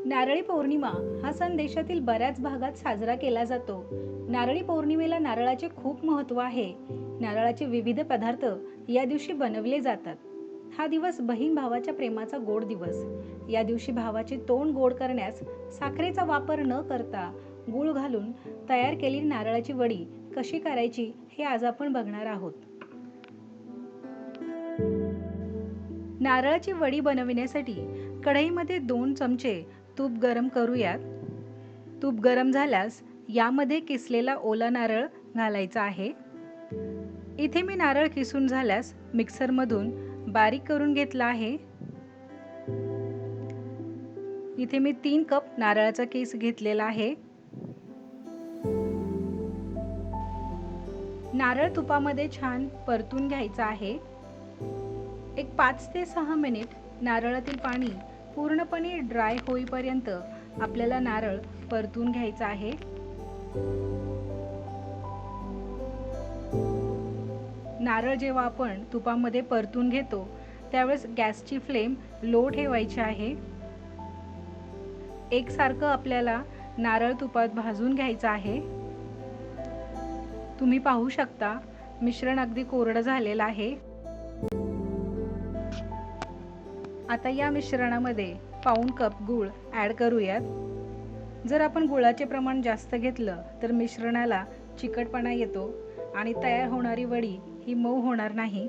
नारळी पौर्णिमा हा सण देशातील बऱ्याच भागात साजरा केला जातो. नारळी पौर्णिमेला नारळाचे खूप महत्त्व आहे. नारळाचे विविध पदार्थ या दिवशी बनवले जातात. हा दिवस बहीण भावाच्या प्रेमाचा गोड दिवस. या दिवशी भावाचे तोंड गोड करण्यास साखरेचा वापर न करता गूळ घालून तयार केलेली नारळाची वडी कशी करायची हे आज आपण बघणार आहोत. नारळाची वडी बनविण्यासाठी कढईमध्ये 2 चमचे तूप गरम करूयात. तूप गरम झाल्यास यामध्ये किसलेला ओला नारळ घालायचा आहे. इथे मी नारळ किसून झाल्यास मिक्सरमधून बारीक करून घेतला आहे. इथे मी 3 कप नारळाचा किस घेतलेला आहे. नारळ तुपामध्ये छान परतून घ्यायचा आहे. एक 5 ते 6 मिनिट नारळातील पाणी पूर्णपणे ड्राय होईपर्यंत आपल्याला नारळ परतून घ्यायचा आहे. नारळ जेव्हा आपण तुपामध्ये परतून घेतो त्यावेळेस गॅसची फ्लेम लो ठेवायची आहे. एकसारखं आपल्याला नारळ तुपात भाजून घ्यायचं आहे. तुम्ही पाहू शकता मिश्रण अगदी कोरडं झालेलं आहे. आता या मिश्रणामध्ये पाऊण कप गूळ ॲड करूयात. जर आपण गुळाचे प्रमाण जास्त घेतलं तर मिश्रणाला चिकटपणा येतो आणि तयार होणारी वडी ही मऊ होणार नाही.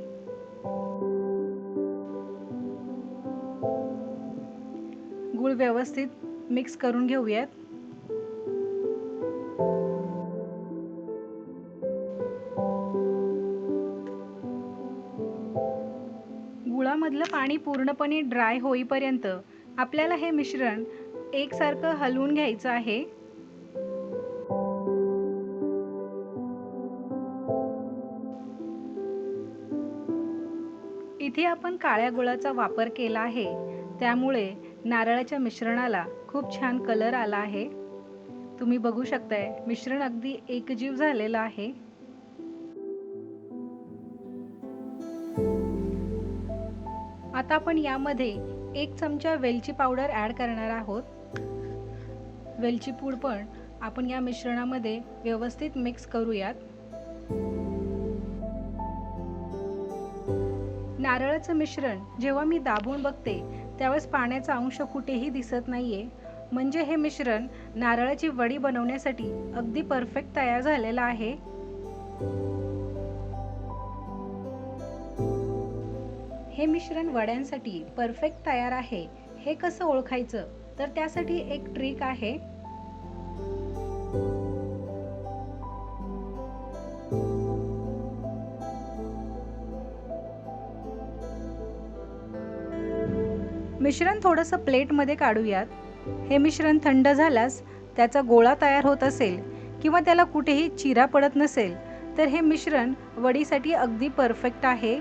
गूळ व्यवस्थित मिक्स करून घेऊयात. गुळामधलं पाणी पूर्णपणे ड्राय होईपर्यंत आपल्याला हे मिश्रण एकसारखं हलवून घ्यायचं आहे. इथे आपण काळ्या गुळाचा वापर केला आहे, त्यामुळे नारळाच्या मिश्रणाला खूप छान कलर आला आहे. तुम्ही बघू शकताय मिश्रण अगदी एकजीव झालेलं आहे. आता आपण यामध्ये 1 चमचा वेलची पावडर ॲड करणार आहोत. वेलची पूड पण आपण या मिश्रणामध्ये व्यवस्थित मिक्स करूयात. नारळाचं मिश्रण जेव्हा मी दाबून बघते त्यावेळेस पाण्याचा अंश कुठेही दिसत नाहीये, म्हणजे हे मिश्रण नारळाची वडी बनवण्यासाठी अगदी परफेक्ट तयार झालेलं आहे. हे मिश्रण वड्यांसाठी परफेक्ट तयार आहे हे कसं ओळखायचं, तर त्यासाठी एक ट्रिक आहे. मिश्रण थोडंसं प्लेटमध्ये काढूयात. हे मिश्रण थंड झाल्यास त्याचा गोळा तयार होत असेल किंवा त्याला कुठेही चिरा पडत नसेल तर हे मिश्रण वडीसाठी अगदी परफेक्ट आहे.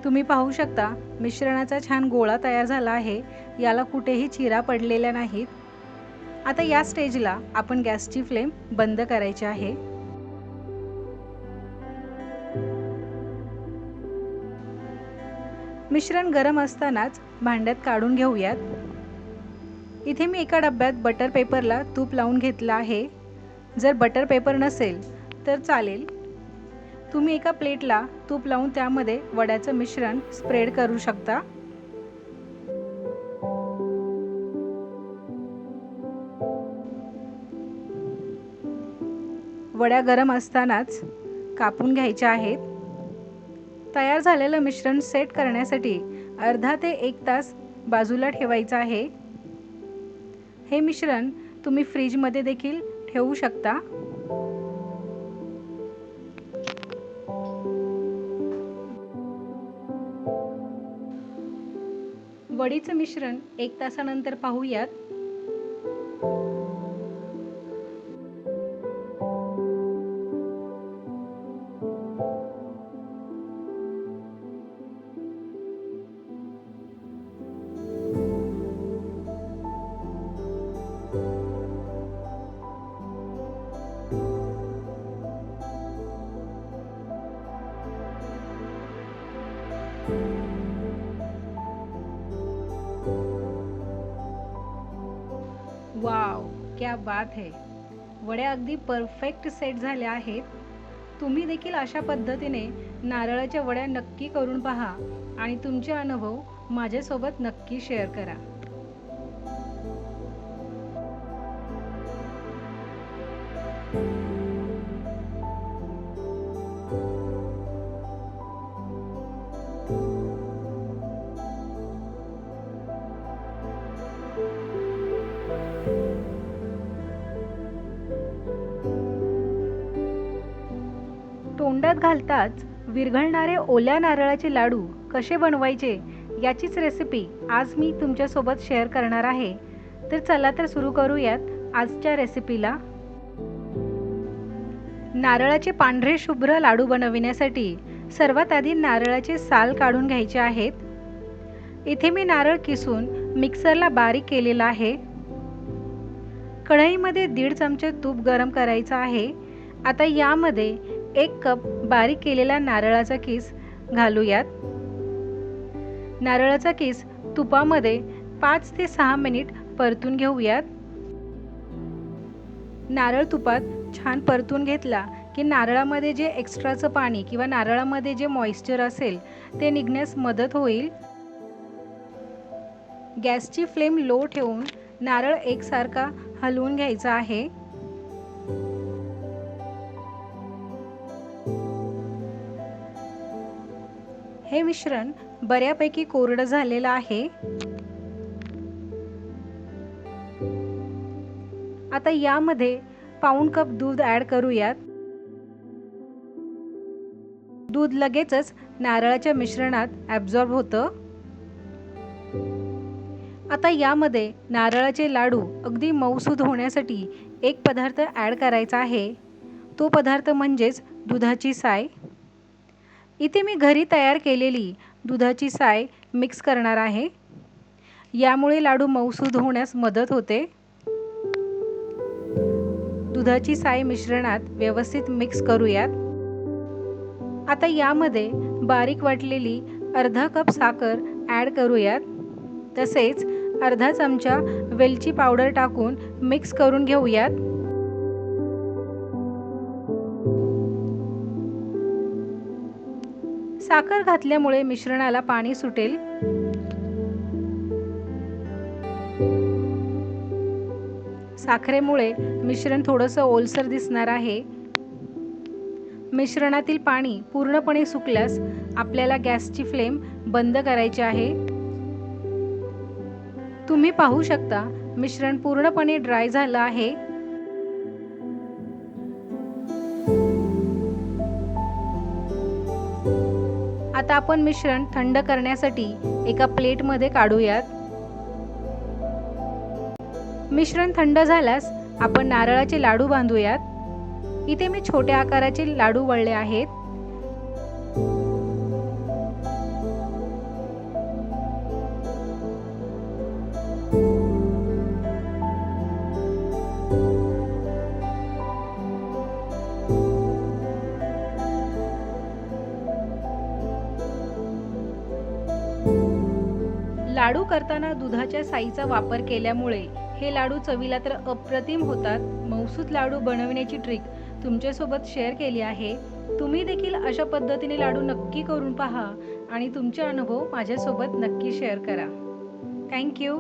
तुम्ही पाहू शकता मिश्रणाचा छान गोळा तयार झाला आहे. याला कुठेही चिरा पडलेल्या नाहीत. आता या स्टेजला आपण गॅसची फ्लेम बंद करायची आहे. मिश्रण गरम असतानाच भांड्यात काढून घेऊयात. इथे मी एका डब्यात बटर पेपरला तूप लावून घेतलं आहे. जर बटर पेपर नसेल तर चालेल. तुम्ही एका प्लेटला तूप लावून त्यामध्ये वड्याचं मिश्रण स्प्रेड करू शकता. वड्या गरम असतानाच कापून घ्यायच्या आहेत. तयार झालेलं मिश्रण सेट करण्यासाठी अर्धा ते 1 तास बाजूला ठेवायचं आहे. हे मिश्रण तुम्ही फ्रीजमध्ये देखील ठेवू शकता. वडीचं मिश्रण 1 तासानंतर पाहूयात. क्या बात है. वड्या अगदी परफेक्ट सेट झाल्या आहेत. तुम्ही देखील अशा पद्धतीने नारळाच्या वड्या नक्की करून पहा आणि तुमचे अनुभव माझ्यासोबत नक्की शेअर करा. तोंडात घालताच विरघळणारे ओल्या नारळाचे लाडू कसे बनवायचे याचीच रेसिपी आज मी तुमच्यासोबत शेअर करणार आहे. तर चला तर सुरू करूयात आजच्या रेसिपीला. नारळाचे पांढरे शुभ्र लाडू बनविण्यासाठी सर्वात आधी नारळाचे साल काढून घ्यायचे आहेत. इथे मी नारळ किसून मिक्सरला बारीक केलेला आहे. कढईमध्ये 1.5 चमचे तूप गरम करायचं आहे. आता यामध्ये 1 कप बारीक केलेला नारळाचा किस घालूयात. नारळाचा किस तुपामध्ये 5 ते 6 मिनिट परतून घेऊयात. नारळ तुपात छान परतून घेतला की नारळामध्ये जे एक्स्ट्राचं पाणी किंवा नारळामध्ये जे मॉइश्चर असेल ते निघण्यास मदत होईल. गॅसची फ्लेम लो ठेवून नारळ एकसारखा हलवून घ्यायचा आहे. हे मिश्रण बऱ्यापैकी कोरडं झालेलं आहे. आता यामध्ये पाऊण कप दूध ॲड करूयात. दूध लगेचच नारळाच्या मिश्रणात ॲब्झॉर्ब होतं. आता यामध्ये नारळाचे लाडू अगदी मऊसूद होण्यासाठी एक पदार्थ ॲड करायचा आहे. तो पदार्थ म्हणजेच दुधाची साय. इथे मी घरी तयार केलेली दुधाची साय मिक्स करणार आहे. यामुळे लाडू मऊसूद होण्यास मदत होते. दुधाची साय मिश्रणात व्यवस्थित मिक्स करूयात. आता यामध्ये बारीक वाटलेली अर्धा कप साखर ॲड करूयात. तसेच अर्धा चमचा वेलची पावडर टाकून मिक्स करून घेऊयात. साखर घातल्यामुळे मिश्रणाला पाणी सुटेल. साखरेमुळे मिश्रण थोडंसं ओलसर दिसणार आहे. मिश्रणातील पाणी पूर्णपणे सुकल्यास आपल्याला गॅसची फ्लेम बंद करायची आहे. तुम्ही पाहू शकता मिश्रण पूर्णपणे ड्राय झालं आहे. आता आपण मिश्रण थंड करण्यासाठी एका प्लेटमध्ये काढूयात. मिश्रण थंड झाल्यास आपण नारळाचे लाडू बांधूयात. इथे मी छोट्या आकाराचे लाडू वळले आहेत. लाडू करताना दुधाच्या साईचा वापर केल्यामुळे हे लाडू चवीला तर अप्रतिम होतात. मऊसूद लाडू बनवण्याची ट्रिक तुमच्यासोबत शेअर केली आहे. तुम्ही देखील अशा पद्धतीने लाडू नक्की करून पहा आणि तुमचे अनुभव माझ्यासोबत नक्की शेअर करा. थँक्यू.